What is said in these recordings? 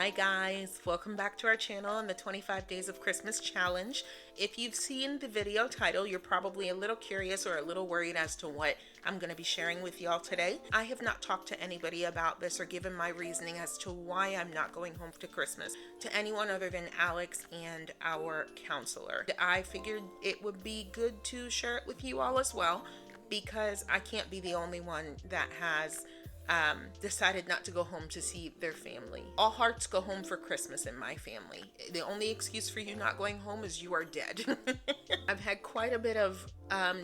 Hi guys, welcome back to our channel and the 25 Days of Christmas Challenge. If you've seen the video title, you're probably a little curious or a little worried as to what I'm going to be sharing with y'all today. I have not talked to anybody about this or given my reasoning as to why I'm not going home to Christmas to anyone other than Alex and our counselor. I figured it would be good to share it with you all as well because I can't be the only one that has decided not to go home to see their family. All hearts go home for Christmas in my family. The only excuse for you not going home is you are dead. I've had quite a bit of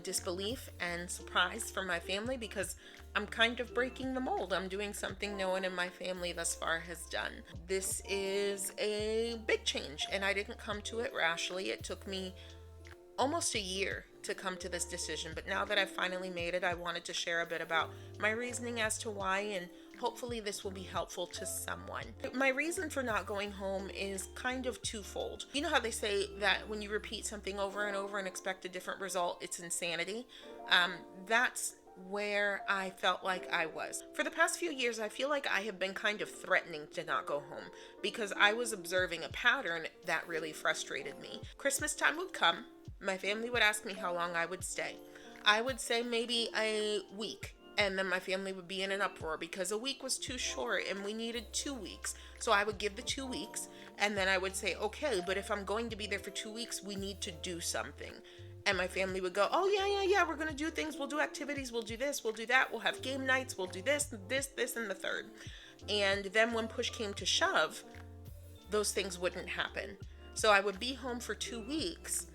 disbelief and surprise from my family because I'm kind of breaking the mold. I'm doing something no one in my family thus far has done. This is a big change, and I didn't come to it rashly. It took me almost a year to come to this decision, but now that I've finally made it, I wanted to share a bit about my reasoning as to why, and hopefully this will be helpful to someone. My reason for not going home is kind of twofold. You know how they say that when you repeat something over and over and expect a different result, it's insanity? That's where I felt like I was. For the past few years, I feel like I have been kind of threatening to not go home because I was observing a pattern that really frustrated me. Christmas time would come. My family would ask me how long I would stay. I would say maybe a week, and then my family would be in an uproar because a week was too short and we needed 2 weeks. So I would give the 2 weeks, and then I would say, okay, but if I'm going to be there for 2 weeks, we need to do something. And my family would go, oh, yeah, we're going to do things. We'll do activities. We'll do this. We'll do that. We'll have game nights. We'll do this, and the third. And then when push came to shove, those things wouldn't happen. So I would be home for 2 weeks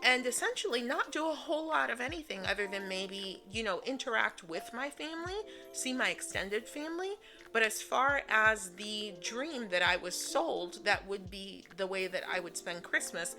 and essentially not do a whole lot of anything other than maybe, interact with my family, see my extended family. But as far as the dream that I was sold, that would be the way that I would spend Christmas,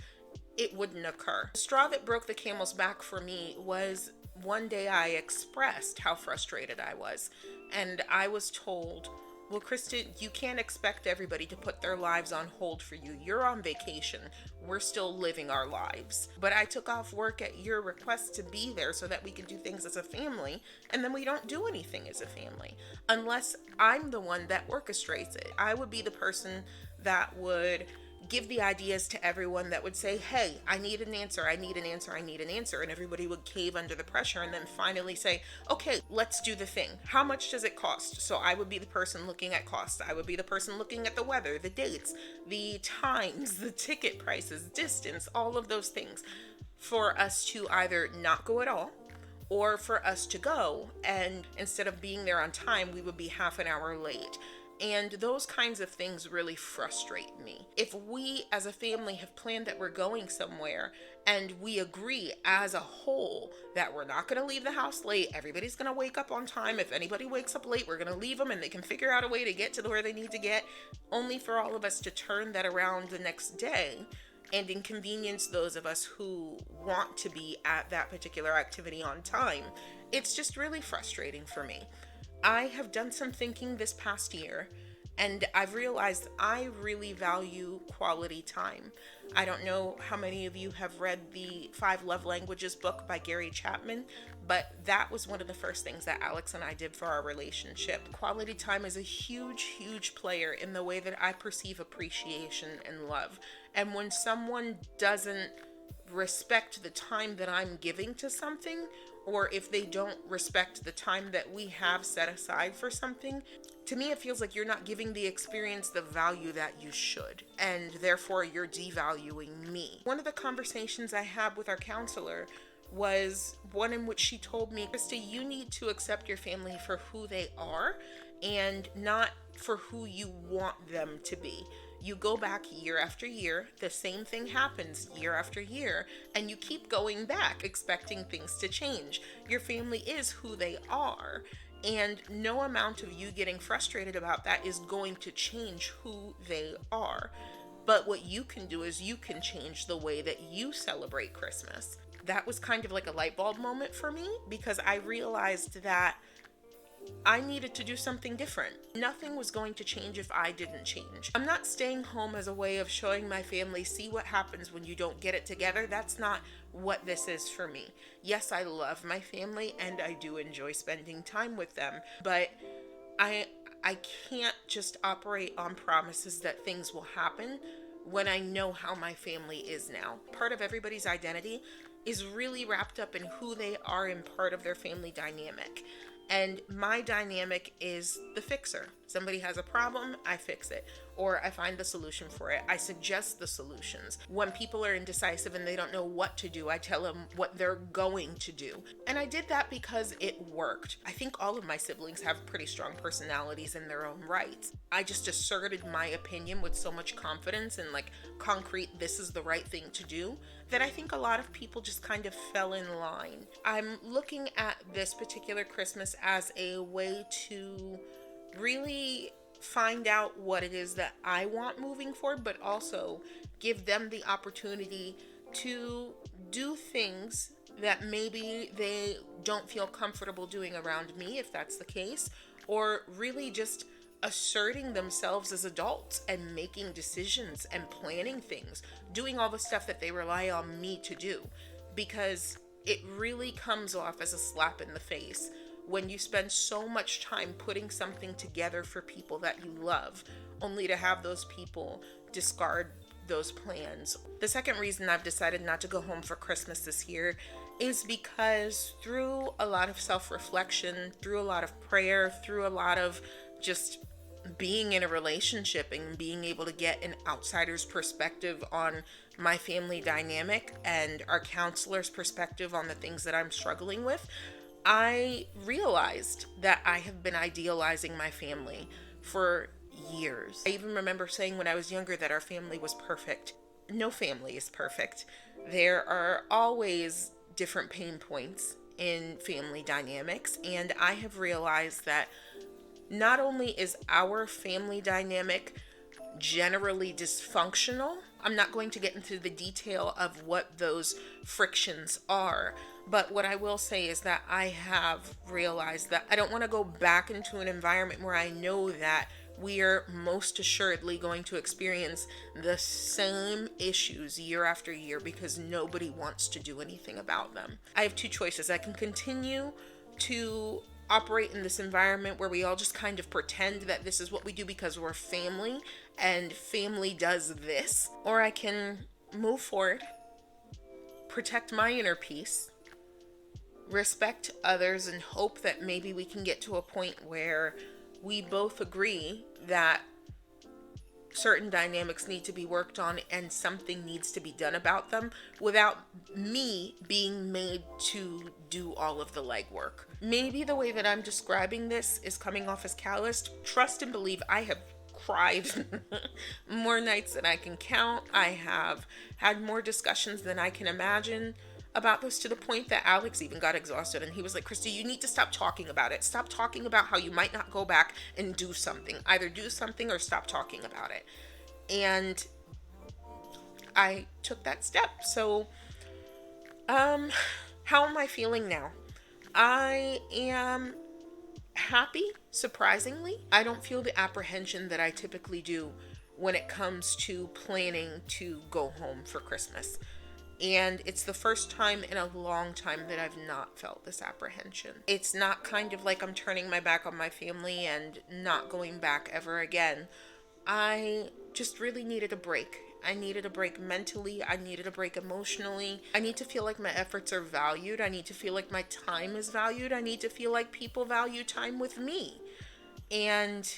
it wouldn't occur. The straw that broke the camel's back for me was one day I expressed how frustrated I was. And I was told, well, Kristen, you can't expect everybody to put their lives on hold for you. You're on vacation. We're still living our lives. But I took off work at your request to be there so that we could do things as a family, and then we don't do anything as a family unless I'm the one that orchestrates it. I would be the person that would give the ideas to everyone, that would say, hey, I need an answer, and everybody would cave under the pressure and then finally say, okay, let's do the thing. How much does it cost? So I would be the person looking at costs. I would be the person looking at the weather, the dates, the times, the ticket prices, distance, all of those things, for us to either not go at all or for us to go, and instead of being there on time, we would be half an hour late. And those kinds of things really frustrate me. If we as a family have planned that we're going somewhere and we agree as a whole that we're not going to leave the house late, everybody's going to wake up on time. If anybody wakes up late, we're going to leave them and they can figure out a way to get to where they need to get, only for all of us to turn that around the next day and inconvenience those of us who want to be at that particular activity on time. It's just really frustrating for me. I have done some thinking this past year, and I've realized I really value quality time. I don't know how many of you have read the 5 Love Languages book by Gary Chapman, but that was one of the first things that Alex and I did for our relationship. Quality time is a huge player in the way that I perceive appreciation and love. And when someone doesn't respect the time that I'm giving to something, or if they don't respect the time that we have set aside for something, to me it feels like you're not giving the experience the value that you should, and therefore you're devaluing me. One of the conversations I had with our counselor was one in which she told me, Krista, you need to accept your family for who they are and not for who you want them to be. You go back year after year, the same thing happens year after year, and you keep going back expecting things to change. Your family is who they are, and no amount of you getting frustrated about that is going to change who they are. But what you can do is you can change the way that you celebrate Christmas. That was kind of like a light bulb moment for me because I realized that I needed to do something different. Nothing was going to change if I didn't change. I'm not staying home as a way of showing my family, see what happens when you don't get it together. That's not what this is for me. Yes, I love my family and I do enjoy spending time with them, but I I can't just operate on promises that things will happen when I know how my family is now. Part of everybody's identity is really wrapped up in who they are and part of their family dynamic. And my dynamic is the fixer. Somebody has a problem, I fix it. Or I find the solution for it. I suggest the solutions. When people are indecisive and they don't know what to do, I tell them what they're going to do. And I did that because it worked. I think all of my siblings have pretty strong personalities in their own right. I just asserted my opinion with so much confidence and like concrete, this is the right thing to do, that I think a lot of people just kind of fell in line. I'm looking at this particular Christmas as a way to really find out what it is that I want moving forward, but also give them the opportunity to do things that maybe they don't feel comfortable doing around me, if that's the case, or really just asserting themselves as adults and making decisions and planning things, doing all the stuff that they rely on me to do, because it really comes off as a slap in the face when you spend so much time putting something together for people that you love, only to have those people discard those plans. The second reason I've decided not to go home for Christmas this year is because through a lot of self-reflection, through a lot of prayer, through a lot of just being in a relationship and being able to get an outsider's perspective on my family dynamic and our counselor's perspective on the things that I'm struggling with, I realized that I have been idealizing my family for years. I even remember saying when I was younger that our family was perfect. No family is perfect. There are always different pain points in family dynamics, and I have realized that not only is our family dynamic generally dysfunctional, I'm not going to get into the detail of what those frictions are, but what I will say is that I have realized that I don't want to go back into an environment where I know that we are most assuredly going to experience the same issues year after year because nobody wants to do anything about them. I have two choices. I can continue to operate in this environment where we all just kind of pretend that this is what we do because we're family and family does this, or I can move forward, protect my inner peace, respect others, and hope that maybe we can get to a point where we both agree that certain dynamics need to be worked on and something needs to be done about them without me being made to do all of the legwork. Maybe the way that I'm describing this is coming off as calloused. Trust and believe I have cried more nights than I can count. I have had more discussions than I can imagine about this, to the point that Alex even got exhausted and he was like, Christy, you need to stop talking about it. Stop talking about how you might not go back and do something. Either do something or stop talking about it. And I took that step. So, how am I feeling now? I am happy, surprisingly. I don't feel the apprehension that I typically do when it comes to planning to go home for Christmas. And it's the first time in a long time that I've not felt this apprehension. It's not kind of like I'm turning my back on my family and not going back ever again. I just really needed a break. I needed a break mentally. I needed a break emotionally. I need to feel like my efforts are valued. I need to feel like my time is valued. I need to feel like people value time with me. And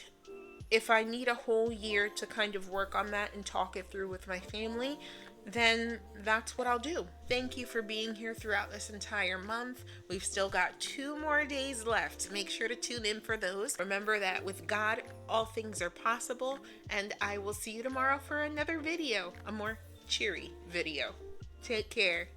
if I need a whole year to kind of work on that and talk it through with my family, then that's what I'll do. Thank you for being here throughout this entire month. We've still got 2 more days left. Make sure to tune in for those. Remember that with God, all things are possible, and I will see you tomorrow for another video, a more cheery video. Take care.